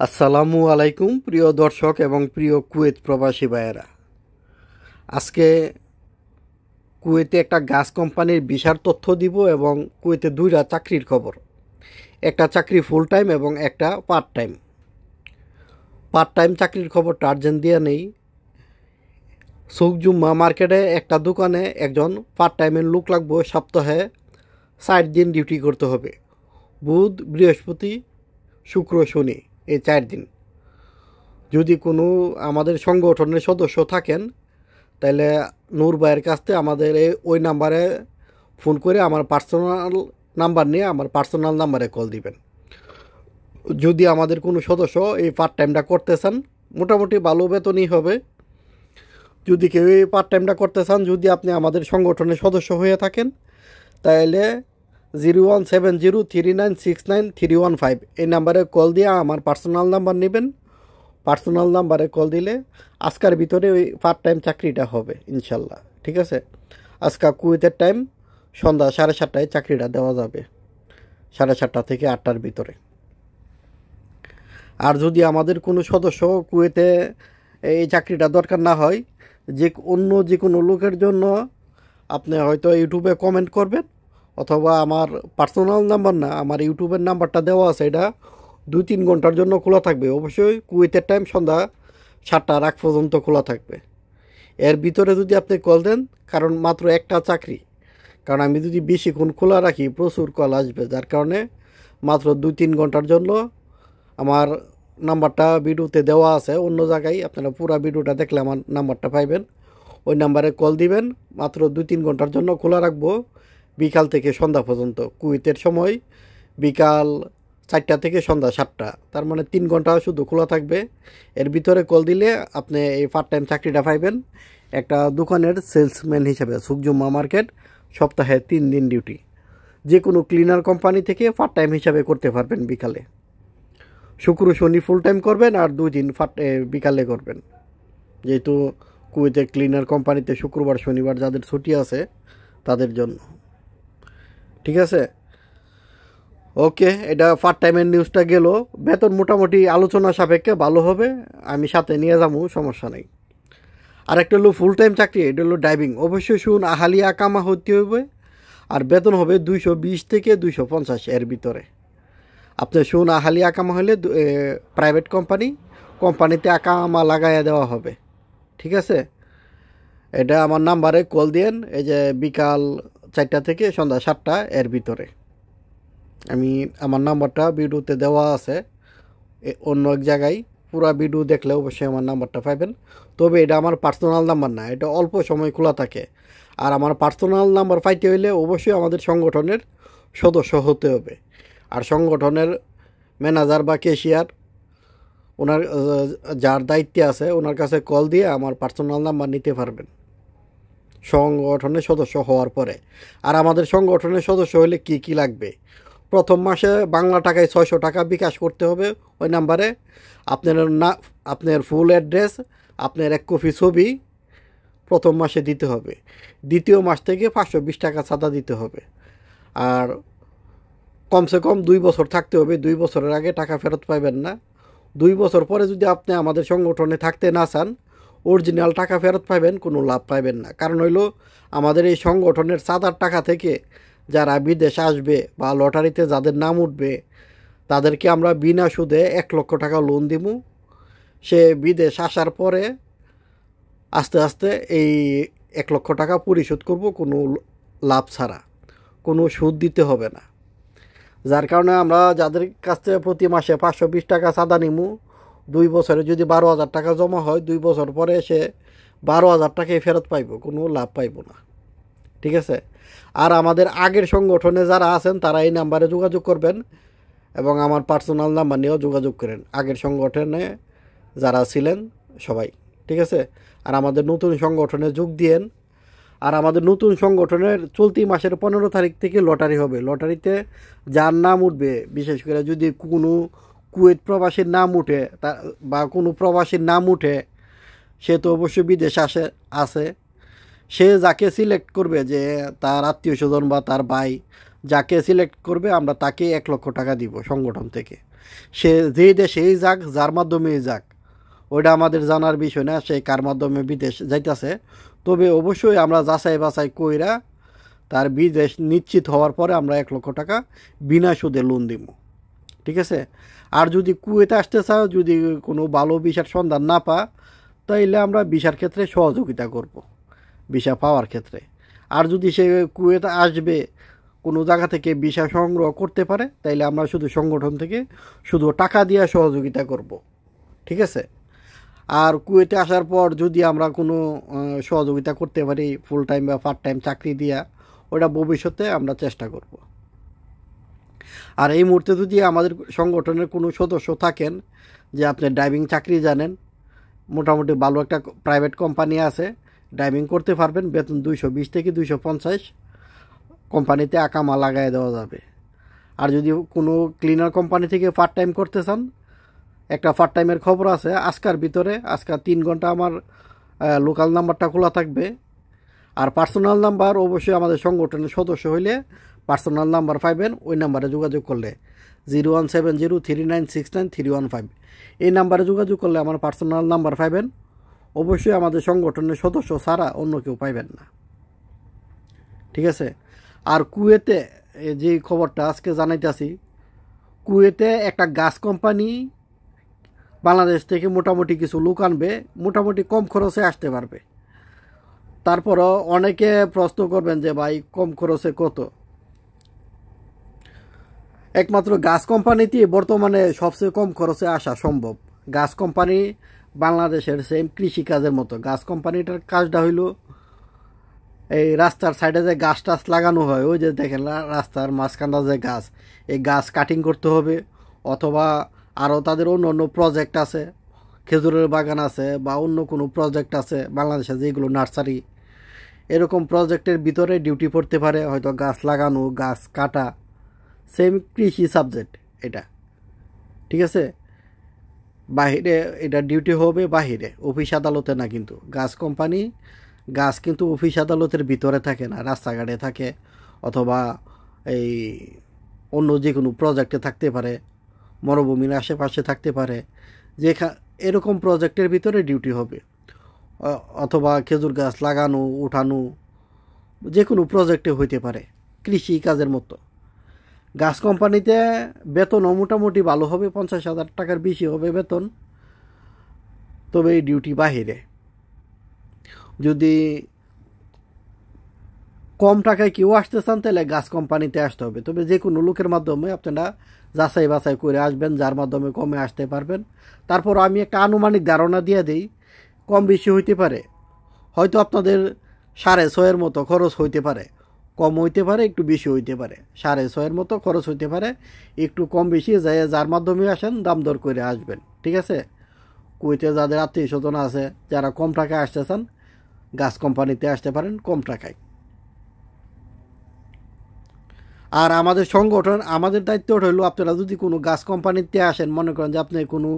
আসসালামু আলাইকুম প্রিয় দর্শক এবং প্রিয় কুয়েত প্রবাসী ভাইয়েরা। আজকে কুয়েতে একটা গ্যাস কোম্পানির বিশাল তথ্য দিব এবং কুয়েতে দুইটা চাকরির খবর। একটা চাকরি ফুল টাইম এবং একটা পার্ট টাইম। পার্ট টাইম চাকরির খবর আর্জেন্ট দিয়ে নেই। সুক জুম্মা মার্কেটে একটা দোকানে একজন পার্ট টাইমের লোক লাগবে। সপ্তাহে 4 দিন ডিউটি করতে হবে, বুধ বৃহস্পতি শুক্র শনি, এই 4 দিন। যদি কোনো আমাদের সংগঠনের সদস্য থাকেন তাহলে নূর ভাইয়ের কাছ থেকে আমাদের ওই নাম্বারে ফোন করে আমার পার্সোনাল নাম্বার নিয়ে আমার পার্সোনাল নাম্বারে কল দিবেন। যদি আমাদের কোনো সদস্য এই পার্ট টাইমটা করতে চান, মোটামুটি ভালো বেতনই হবে। যদি কেউ এই পার্ট টাইমটা করতে চান, যদি আপনি আমাদের সংগঠনের সদস্য হয়ে থাকেন, তাহলে 017039693115 এই নাম্বারে কল দিয়ে আমার পার্সোনাল নাম্বার নেবেন। পার্সোনাল নাম্বারে কল দিলে আজকের ভিতরে ওই পার্ট টাইম চাকরিটা হবে ইনশাল্লাহ। ঠিক আছে, আজকে কুয়েতের টাইম সন্ধ্যা 7:30টায় চাকরিটা দেওয়া যাবে, 7:30 থেকে 8টার ভিতরে। আর যদি আমাদের কোনো সদস্য কুয়েতে এই চাকরিটা দরকার না হয়, অন্য যে কোনো লোকের জন্য আপনি হয়তো ইউটিউবে কমেন্ট করবেন, অথবা আমার পার্সোনাল নাম্বার না, আমার ইউটিউবের নাম্বারটা দেওয়া আছে, এটা 2-3 ঘন্টার জন্য খোলা থাকবে। অবশ্যই কুয়েতের টাইম সন্ধ্যা 7টার আগ পর্যন্ত খোলা থাকবে। এর ভিতরে যদি আপনি কল দেন, কারণ মাত্র একটা চাকরি, কারণ আমি যদি বেশিক্ষণ খোলা রাখি প্রচুর কল আসবে, যার কারণে মাত্র 2-3 ঘন্টার জন্য আমার নাম্বারটা ভিডিওতে দেওয়া আছে অন্য জায়গায়। আপনারা পুরো ভিডিওটা দেখলে আমার নাম্বারটা পাইবেন। ওই নাম্বারে কল দিবেন। মাত্র 2-3 ঘন্টার জন্য খোলা রাখবো, বিকাল থেকে সন্ধ্যা পর্যন্ত। কুয়েতের সময় বিকাল 4টা থেকে সন্ধ্যা 7টা, তার মানে 3 ঘন্টা শুধু খোলা থাকবে। এর ভিতরে কল দিলে আপনি এই পার্ট টাইম চাকরিটা পাইবেন একটা দোকানের সেলসম্যান হিসেবে। সুক জুম্মা মার্কেট, সপ্তাহে 3 দিন ডিউটি। যে কোনো ক্লিনার কোম্পানি থেকে পার্ট টাইম হিসাবে করতে পারবেন। বিকালে শুক্র শনি ফুল টাইম করবেন, আর 2 দিন বিকালে করবেন। যেহেতু কুয়েতে ক্লিনার কোম্পানিতে শুক্রবার শনিবার যাদের ছুটি আছে তাদের জন্য। ঠিক আছে, ওকে, এটা পার্ট টাইমের নিউজটা গেল। বেতন মোটামুটি আলোচনা সাপেক্ষে ভালো হবে, আমি সাথে নিয়ে যাবো, সমস্যা নেই। আর একটা হলো ফুল টাইম চাকরি, এটা হলো ড্রাইভিং। অবশ্যই শুন আহালিয়া কামা হতে হবে, আর বেতন হবে 220 থেকে 250 এর ভিতরে। আপনি শুন আহালিয়া কামা হলে প্রাইভেট কোম্পানিতে আকামা লাগাইয়া দেওয়া হবে। ঠিক আছে, এটা আমার নাম্বারে কল দিয়েন। এই যে বিকাল 4টা থেকে সন্ধ্যা 7টা এর ভিতরে। আমি আমার নাম্বারটা ভিডিওতে দেওয়া আছে অন্য এক জায়গায়। পুরা ভিডিও দেখলে অবশ্যই আমার নাম্বারটা পাইবেন। তবে এটা আমার পার্সোনাল নাম্বার না, এটা অল্প সময় খোলা থাকে। আর আমার পার্সোনাল নাম্বার পাইতে হইলে অবশ্যই আমাদের সংগঠনের সদস্য হতে হবে। আর সংগঠনের ম্যানেজার বা ক্যাশিয়ার, ওনার যার দায়িত্বে আছে, ওনার কাছে কল দিয়ে আমার পার্সোনাল নাম্বার নিতে পারবেন সংগঠনের সদস্য হওয়ার পরে। আর আমাদের সংগঠনের সদস্য হলে কি কি লাগবে? প্রথম মাসে বাংলা টাকায় 600 টাকা বিকাশ করতে হবে ওই নাম্বারে। আপনার ফুল অ্যাড্রেস, আপনার 1 কপি ছবি প্রথম মাসে দিতে হবে। দ্বিতীয় মাস থেকে 520 টাকা চাঁদা দিতে হবে। আর কমসে কম 2 বছর থাকতে হবে। 2 বছরের আগে টাকা ফেরত পাবেন না। 2 বছর পরে যদি আপনি আমাদের সংগঠনে থাকতে না চান, অরিজিনাল টাকা ফেরত পাবেন, কোনো লাভ পাবেন না। কারণ হইল আমাদের এই সংগঠনের চাঁদার টাকা থেকে যারা বিদেশে আসবে বা লটারিতে যাদের নাম উঠবে, তাদেরকে আমরা বিনা সুদে 1 লক্ষ টাকা লোন দিব। সে বিদেশ আসার পরে আস্তে আস্তে এই 1 লক্ষ টাকা পরিশোধ করব, কোনো লাভ ছাড়া, কোনো সুদ দিতে হবে না। যার কারণে আমরা যাদের কাছ থেকে প্রতি মাসে 520 টাকা চাঁদা নিমু, 2 বছরে যদি 12,000 টাকা জমা হয়, 2 বছর পরে সে 12,000 টাকাই ফেরত পাইব, কোনো লাভ পাইব না। ঠিক আছে, আর আমাদের আগের সংগঠনে যারা আছেন তারা এই নাম্বারে যোগাযোগ করবেন এবং আমার পার্সোনাল নাম্বার নিয়েও যোগাযোগ করেন, আগের সংগঠনে যারা ছিলেন সবাই। ঠিক আছে, আর আমাদের নতুন সংগঠনে যোগ দিয়েন। আর আমাদের নতুন সংগঠনের চলতি মাসের 15 তারিখ থেকে লটারি হবে। লটারিতে যার নাম উঠবে, বিশেষ করে যদি কোনো কুয়েত প্রবাসীর নাম উঠে বা কোনো প্রবাসীর নাম উঠে, সে তো অবশ্যই বিদেশে আছে, সে যাকে সিলেক্ট করবে, যে তার আত্মীয় স্বজন বা তার ভাই যাকে সিলেক্ট করবে, আমরা তাকে 1 লক্ষ টাকা দিব সংগঠন থেকে। সে যেই দেশেই যাক, যার মাধ্যমেই যাক, ওইটা আমাদের জানার বিষয় না সে কার মাধ্যমে বিদেশ যাইতেছে। তবে অবশ্যই আমরা যাচাই বাছাই কইরা তার বিদেশ নিশ্চিত হওয়ার পরে আমরা 1 লক্ষ টাকা বিনা সুদে লোন দিব। ঠিক আছে? আর যদি কুয়েতে আসতে চাও, যদি কোনো ভালো ভিসার সন্ধান না পা, তাইলে আমরা ভিসার ক্ষেত্রে সহযোগিতা করব, ভিসা পাওয়ার ক্ষেত্রে। আর যদি সে কুয়েতে আসবে, কোনো জায়গা থেকে ভিসা সংগ্রহ করতে পারে, তাইলে আমরা শুধু সংগঠন থেকে শুধু টাকা দিয়ে সহযোগিতা করব। ঠিক আছে? আর কুয়েতে আসার পর যদি আমরা কোনো সহযোগিতা করতে পারি ফুল টাইম বা পার্ট টাইম চাকরি দিয়া, ওটা ভবিষ্যতে আমরা চেষ্টা করব। আর এই মুহূর্তে যদি আমাদের সংগঠনের কোনো সদস্য থাকেন যে আপনি ড্রাইভিং চাকরি জানেন, মোটামুটি ভালো একটা প্রাইভেট কোম্পানি আছে, ড্রাইভিং করতে পারবেন, বেতন 220 থেকে 250, কোম্পানিতে আকামা লাগাই দেওয়া যাবে। আর যদি কোনো ক্লিনার কোম্পানি থেকে পার্ট টাইম করতে চান, একটা পার্ট টাইমের খবর আছে আজকার ভিতরে, আজকাল 3 ঘন্টা আমার লোকাল নাম্বারটা খোলা থাকবে। আর পার্সোনাল নাম্বার অবশ্যই আমাদের সংগঠনের সদস্য হইলে পার্সোনাল নাম্বার পাইবেন, ওই নাম্বারে যোগাযোগ করলে 017039693115, এই নাম্বারে যোগাযোগ করলে আমার পার্সোনাল নাম্বার পাইবেন। অবশ্যই আমাদের সংগঠনের সদস্য ছাড়া অন্য কেউ পাইবেন না। ঠিক আছে? আর কুয়েতে যে খবরটা আজকে জানাইতেছি, কুয়েতে একটা গাছ কোম্পানি বাংলাদেশ থেকে মোটামুটি কিছু লোক আনবে, মোটামুটি কম খরচে আসতে পারবে। তারপরও অনেকে প্রশ্ন করবেন যে ভাই কম খরচে কত? একমাত্র গাছ কোম্পানিতে বর্তমানে সবচেয়ে কম খরচে আসা সম্ভব। গাছ কোম্পানি বাংলাদেশের সেম কৃষিকাজের মতো। গাছ কোম্পানিটার কাজটা হইল এই রাস্তার সাইডে যে গাছ টাছ লাগানো হয়, ওই যে দেখেন রাস্তার মাঝখানটা যে গাছ, এই গাছ কাটিং করতে হবে, অথবা আরও তাদের অন্য অন্য প্রজেক্ট আছে, খেজুরের বাগান আছে বা অন্য কোনো প্রজেক্ট আছে বাংলাদেশে যেগুলো নার্সারি, এরকম প্রজেক্টের ভিতরে ডিউটি পড়তে পারে, হয়তো গাছ লাগানো, গাছ কাটা, সেম কৃষি সাবজেক্ট এটা। ঠিক আছে? বাহিরে এটা ডিউটি হবে, বাহিরে অফিস আদালতে না। কিন্তু গাছ কোম্পানি, গাছ কিন্তু অফিস আদালতের ভিতরে থাকে না, রাস্তাঘাটে থাকে, অথবা এই অন্য যে কোনো প্রজেক্টে থাকতে পারে, মরুভূমির আশেপাশে থাকতে পারে, যে এরকম প্রজেক্টের ভিতরে ডিউটি হবে, অথবা খেজুর গাছ লাগানো, উঠানো, যে কোনো প্রজেক্টে হইতে পারে, কৃষি কাজের মতো। গাছ কোম্পানিতে বেতনও মোটামুটি ভালো হবে, 50,000 টাকার বেশি হবে বেতন, তবে এই ডিউটি বাহিরে। যদি কম টাকায় কেউ আসতে চান তাহলে গাছ কোম্পানিতে আসতে হবে। তবে যে কোনো লোকের মাধ্যমে আপনারা যাচাই বাছাই করে আসবেন, যার মাধ্যমে কমে আসতে পারবেন। তারপর আমি একটা আনুমানিক ধারণা দিয়ে দিই, কম বেশি হইতে পারে, হয়তো আপনাদের 6.5 মতো খরচ হইতে পারে, কম হইতে পারে, একটু বেশি হইতে পারে। 6.5 মতো খরচ হইতে পারে, একটু কম বেশি যায়, যার মাধ্যমে আসেন দাম দর করে আসবেন। ঠিক আছে? কুয়েতে যাদের আত্মীয় স্বজন আছে, যারা কম টাকায় আসতে চান, গাছ কোম্পানিতে আসতে পারেন কম টাকায়। আর আমাদের সংগঠন, আমাদের দায়িত্ব হলো আপনারা যদি কোনো গাছ কোম্পানিতে আসেন, মনে করেন যে আপনি কোনো